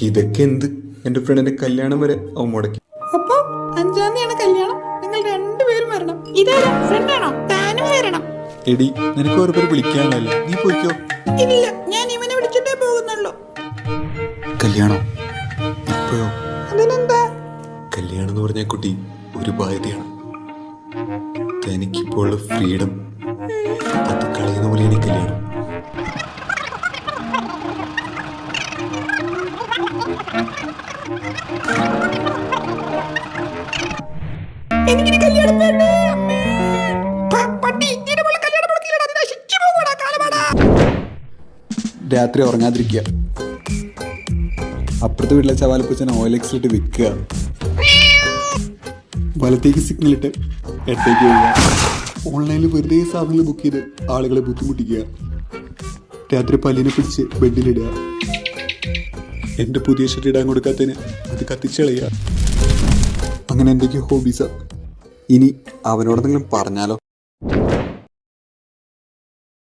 ഇതൊക്കെ എന്ത്? എന്റെ ഫ്രണ്ടിന്റെ കല്യാണം വരെ അവൻ മുടക്കി. അപ്പൊ 5-ാം തീയതിയാണ് കല്യാണം. നിങ്ങൾ രണ്ടുപേരും വരണം. ഇതാരാ ഫ്രണ്ടാണോ? താനും വരണം. എടി, നിനക്ക് ഓരോ പേര് വിളിക്കാനല്ലേ, നീ പോയിക്കോ. ഇല്ല, ഞാൻ ഇവനെ വിളിച്ചിട്ടേ പോകുന്നുള്ളൂ. കല്യാണം ഇപ്പോഴോ? അതിനെന്താ? കല്യാണം എന്ന് പറഞ്ഞ കുട്ടി ഒരു ബാധ്യതയാണ്. തനിക്കിപ്പോൾ ഉള്ള ഫ്രീഡം അത് കളയുന്ന പോലെയാണ് ഈ കല്യാണം. എനിക്കിനി കല്യാണം വേണ്ടേ, അമ്മേ. പട്ടി, നിന്നെ പോലെ കല്യാണം മുടക്കിയില്ലടാ, നീ നശിച്ചു പോകൂടാ, കാലമാടാ. രാത്രി ഉറങ്ങാതിരിക്കുക. അപ്പുറത്തെ വീട്ടിലെ ചവാലപ്പൂച്ചനെ ഓയിലെക്സിലിട്ട് വിൽക്കുക. വലത്തേക്ക് സിഗ്നൽ ഇട്ട് ഇടത്തേക്ക് വീഴുക. ഓൺലൈനിൽ വെറുതെ സാധനങ്ങൾ ബുക്ക് ചെയ്ത് ആളുകളെ ബുദ്ധിമുട്ടിക്കുക. രാത്രി പല്ലിനെ പിടിച്ച് ബെഡിലിടുക. എൻ്റെ പുതിയ ഷർട്ട് ഇടാൻ കൊടുക്കാത്തതിന് അത് കത്തിച്ച് കളയുക. അങ്ങനെ എന്തൊക്കെയോ ഹോബീസാ. ഇനി അവനോടെന്തെങ്കിലും പറഞ്ഞാലോ?